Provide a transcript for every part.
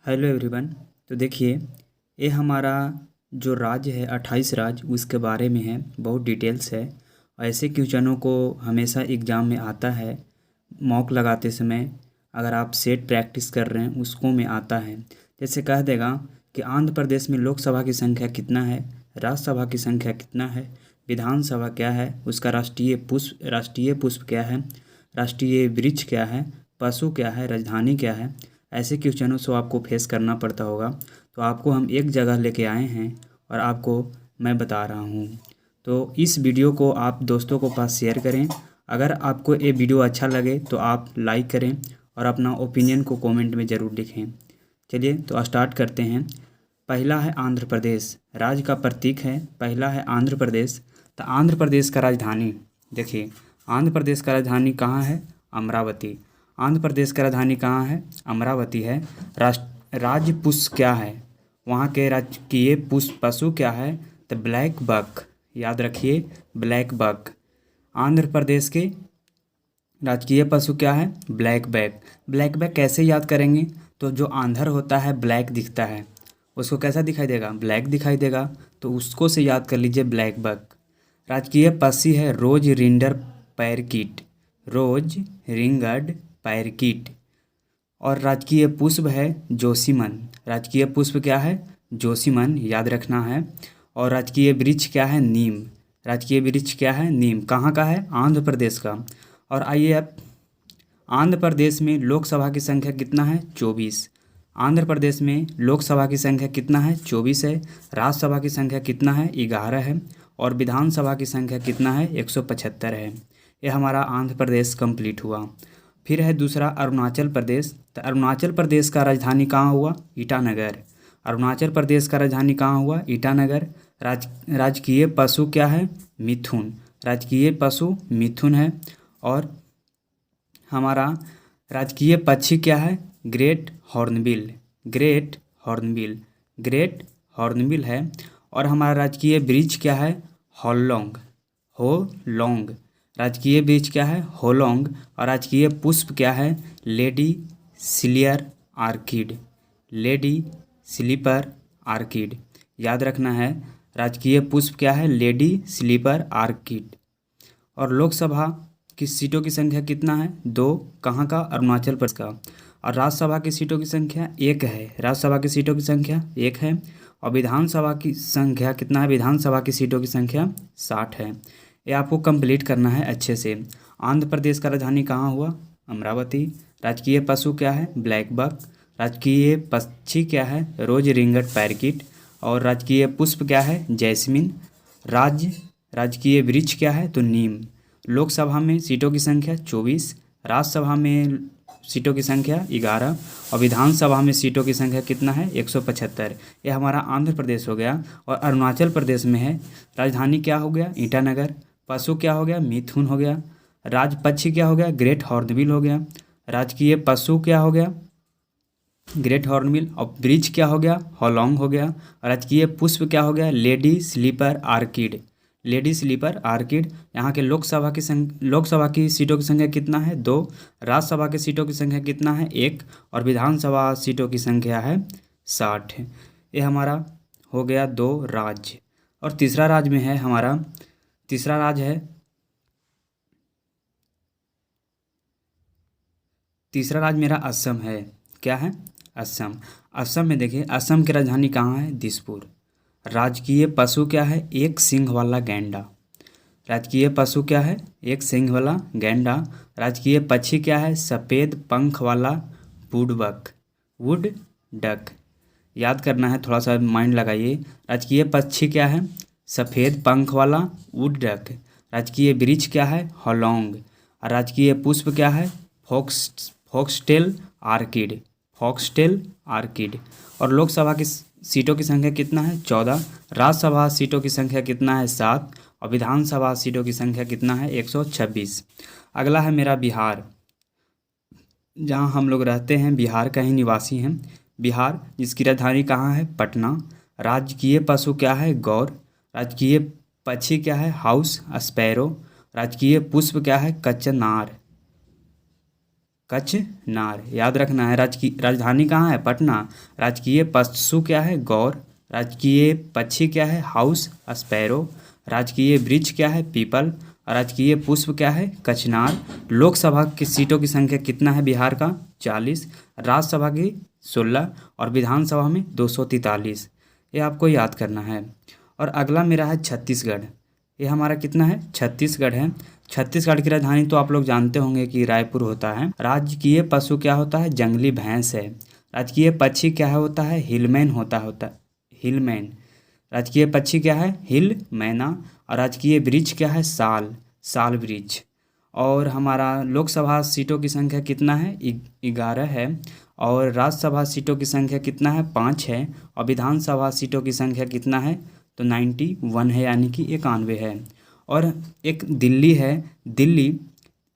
Hello everyone. तो देखिए, ये हमारा जो राज्य है 28 राज्य उसके बारे में है, बहुत डिटेल्स है। ऐसे क्वेश्चनों को हमेशा एग्ज़ाम में आता है, मॉक लगाते समय। अगर आप सेट प्रैक्टिस कर रहे हैं उसको में आता है। जैसे कह देगा कि आंध्र प्रदेश में लोकसभा की संख्या कितना है, राज्यसभा की संख्या कितना है, विधानसभा क्या है, उसका राष्ट्रीय पुष्प क्या है, राष्ट्रीय वृक्ष क्या है, पशु क्या है, राजधानी क्या है। ऐसे क्वेश्चनों से आपको फेस करना पड़ता होगा। तो आपको हम एक जगह लेके आए हैं और आपको मैं बता रहा हूँ। तो इस वीडियो को आप दोस्तों को पास शेयर करें। अगर आपको ये वीडियो अच्छा लगे तो आप लाइक करें और अपना ओपिनियन को कमेंट में ज़रूर लिखें। चलिए तो स्टार्ट करते हैं। पहला है आंध्र प्रदेश, राज्य का प्रतीक है। पहला है आंध्र प्रदेश। तो आंध्र प्रदेश का राजधानी देखिए, आंध्र प्रदेश का राजधानी कहाँ है? अमरावती। आंध्र प्रदेश का राजधानी कहाँ है? अमरावती है। राज्य पुष्प क्या है? वहाँ के राजकीय पुष्प पशु क्या है? The blackbuck. याद रखिए, ब्लैक बक। आंध्र प्रदेश के राजकीय पशु क्या है? Black back. ब्लैक बैक कैसे याद करेंगे? तो जो आंधर होता है ब्लैक दिखता है, उसको कैसा दिखाई देगा? ब्लैक दिखाई देगा। तो उसको से याद कर लीजिए, ब्लैक बक। राजकीय पक्षी है रोज रिंडर पैरकिट। रोज रिंगड पैरकिट। और राजकीय पुष्प है जोशीमन। राजकीय पुष्प क्या है? जोशीमन, याद रखना है। और राजकीय वृक्ष क्या है? नीम। राजकीय वृक्ष क्या है? नीम। कहाँ का है? आंध्र प्रदेश का। और आइए अब, आंध्र प्रदेश में लोकसभा की संख्या कितना है? 24। आंध्र प्रदेश में लोकसभा की संख्या कितना है? 24 है। राज्यसभा की संख्या कितना है? 11 है। और विधानसभा की संख्या कितना है? 175 है। यह हमारा आंध्र प्रदेश कंप्लीट हुआ। फिर है दूसरा अरुणाचल प्रदेश। तो अरुणाचल प्रदेश का राजधानी कहाँ हुआ? ईटानगर। अरुणाचल प्रदेश का राजधानी कहाँ हुआ? ईटानगर। राजकीय पशु क्या है? मिथुन। राजकीय पशु मिथुन है। और हमारा राजकीय पक्षी क्या है? Great hornbill. Great hornbill. Great hornbill है। और हमारा राजकीय वृक्ष क्या है? होलोंग। होलोंग। राजकीय वृक्ष क्या है? होलोंग। और राजकीय पुष्प क्या है? Lady slipper orchid. Lady slipper orchid. याद रखना है, राजकीय पुष्प क्या है? Lady slipper orchid. और लोकसभा की सीटों की संख्या कितना है? 2। कहाँ का? अरुणाचल प्रदेश का। और राज्यसभा की सीटों की संख्या 1 है। राज्यसभा की सीटों की संख्या 1 है। और विधानसभा की संख्या कितना है? विधानसभा की सीटों की संख्या 60 है। ये आपको कंप्लीट करना है अच्छे से। आंध्र प्रदेश का राजधानी कहाँ हुआ? अमरावती। राजकीय पशु क्या है? Blackbuck. राजकीय पक्षी क्या है? रोज रिंगट पैरकिट। और राजकीय पुष्प क्या है? जैस्मिन। राजकीय वृक्ष क्या है? तो नीम। लोकसभा में सीटों की संख्या 24। राज्यसभा में सीटों की संख्या 11। और विधानसभा में सीटों की संख्या कितना है? 175। यह हमारा आंध्र प्रदेश हो गया। और अरुणाचल प्रदेश में है, राजधानी क्या हो गया? ईटानगर। पशु क्या हो गया? मिथुन हो गया। राज पक्षी क्या हो गया? ग्रेट हॉर्नबिल हो गया। राजकीय पशु क्या हो गया? Great hornbill. और वृक्ष क्या हो गया? होलोंग हो गया। राजकीय पुष्प क्या हो गया? Lady slipper orchid. Lady slipper orchid. यहाँ के लोकसभा की सीटों की संख्या कितना है? 2। राज्यसभा की सीटों की संख्या कितना है? 1। और विधानसभा सीटों की संख्या है 60। ये हमारा हो गया 2 राज्य। और तीसरा राज्य में है हमारा, तीसरा राज्य है, तीसरा राज्य मेरा असम है। क्या है? असम। असम में देखिए, असम की राजधानी कहाँ है? दिसपुर। राजकीय पशु क्या है? एक सींग वाला गैंडा। राजकीय पशु क्या है? एक सींग वाला गैंडा। राजकीय पक्षी क्या है? सफ़ेद पंख वाला वुडबक। Wood duck. याद करना है, थोड़ा सा माइंड लगाइए। राजकीय पक्षी क्या है? सफ़ेद पंख वाला वुड डक। राजकीय वृक्ष क्या है? होलोंग। और राजकीय पुष्प क्या है? Foxtail orchid. Foxtail orchid. और लोकसभा की सीटों की संख्या कितना है? 14। राज्यसभा सीटों की संख्या कितना है? 7। और विधानसभा सीटों की संख्या कितना है? 126। अगला है मेरा बिहार, जहाँ हम लोग रहते हैं, बिहार का ही निवासी हैं। बिहार, जिसकी राजधानी कहाँ है? पटना। राजकीय पशु क्या है? गौर। राजकीय पक्षी क्या है? House sparrow. राजकीय पुष्प क्या है? कचनार। कचनार। याद रखना है। राजधानी कहाँ है? पटना। राजकीय पशु क्या है? गौर। राजकीय पक्षी क्या है? House sparrow. राजकीय वृक्ष क्या है? पीपल। राजकीय पुष्प क्या है? कचनार। लोकसभा की सीटों की संख्या कितना है बिहार का? 40। राज्यसभा की 16 और विधानसभा में 243। ये आपको याद करना है। और अगला मेरा है छत्तीसगढ़। ये हमारा कितना है? छत्तीसगढ़ है। छत्तीसगढ़ की राजधानी तो आप लोग जानते होंगे कि रायपुर होता है। राजकीय पशु क्या होता है? जंगली भैंस है। राजकीय पक्षी क्या होता है? हिलमैन होता हिलमैन। राजकीय पक्षी क्या है? हिल मैना। और राजकीय वृक्ष क्या है? साल वृक्ष। और हमारा लोकसभा सीटों की संख्या कितना है? 11 है। और राज्यसभा सीटों की संख्या कितना है? 5 है। और विधानसभा सीटों की संख्या कितना है? तो 91 है, यानी कि 91 है। और एक दिल्ली है। दिल्ली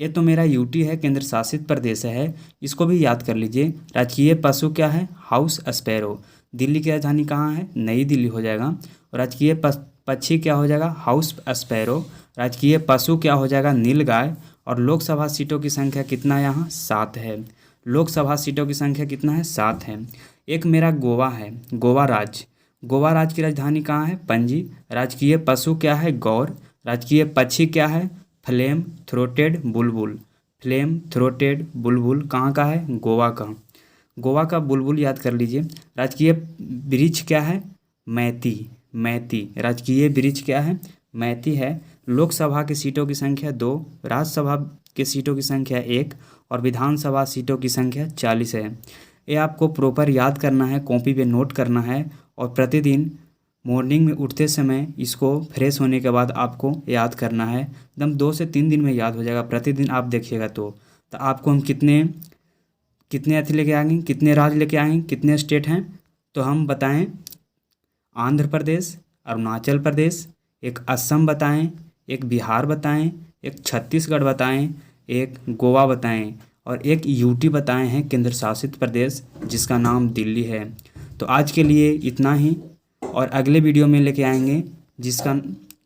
ये तो मेरा यूटी है, केंद्र शासित प्रदेश है। इसको भी याद कर लीजिए। राजकीय पशु क्या है? House sparrow. दिल्ली की राजधानी कहाँ है? नई दिल्ली हो जाएगा। और राजकीय पक्षी क्या हो जाएगा? House sparrow. राजकीय पशु क्या हो जाएगा? नीलगाय। और लोकसभा सीटों की संख्या कितना है यहाँ? 7 है। लोकसभा सीटों की संख्या कितना है? 7 है। एक मेरा गोवा है, गोवा राज्य। गोवा राज्य की राजधानी कहाँ है? पणजी। राजकीय पशु क्या है? गौर। राजकीय पक्षी क्या है? फ्लेम थ्रोटेड बुलबुल। फ्लेम थ्रोटेड बुलबुल कहाँ का है? गोवा का। गोवा का बुलबुल याद कर लीजिए। राजकीय वृक्ष क्या है? मैती। राजकीय वृक्ष क्या है? मैती है। लोकसभा की सीटों की संख्या 2, राज्यसभा की सीटों की संख्या 1 और विधानसभा सीटों की संख्या 40 है। ये आपको प्रॉपर याद करना है, कॉपी पे नोट करना है। और प्रतिदिन मॉर्निंग में उठते समय इसको फ्रेश होने के बाद आपको याद करना है। एकदम 2 से 3 दिन में याद हो जाएगा। प्रतिदिन आप देखिएगा तो आपको हम कितने अथी लेके आएंगे, कितने राज्य लेके आएंगे, कितने स्टेट हैं तो हम बताएं। आंध्र प्रदेश, अरुणाचल प्रदेश, एक असम बताएं, एक बिहार बताएं, एक छत्तीसगढ़ बताएं, एक गोवा बताएं और एक यूटी बताएं हैं केंद्र शासित प्रदेश, जिसका नाम दिल्ली है। तो आज के लिए इतना ही। और अगले वीडियो में लेके आएंगे जिसका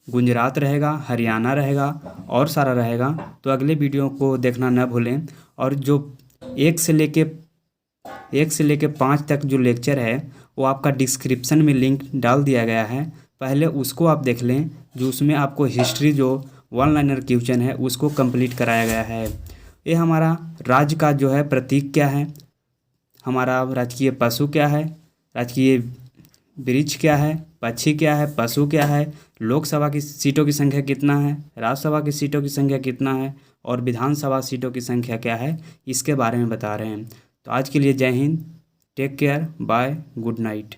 गुजरात रहेगा, हरियाणा रहेगा और सारा रहेगा। तो अगले वीडियो को देखना न भूलें। और जो 1 से लेके 5 तक जो लेक्चर है वो आपका डिस्क्रिप्शन में लिंक डाल दिया गया है, पहले उसको आप देख लें। जो उसमें आपको हिस्ट्री जो 1 लाइनर क्वेश्चन है उसको कंप्लीट कराया गया है। ये हमारा राज्य का जो है प्रतीक क्या है, हमारा राजकीय पशु क्या है, राजकीय वृक्ष क्या है, पक्षी क्या है, पशु क्या है, लोकसभा की सीटों की संख्या कितना है, राज्यसभा की सीटों की संख्या कितना है और विधानसभा सीटों की संख्या क्या है, इसके बारे में बता रहे हैं। तो आज के लिए जय Hind, take care, bye, good night.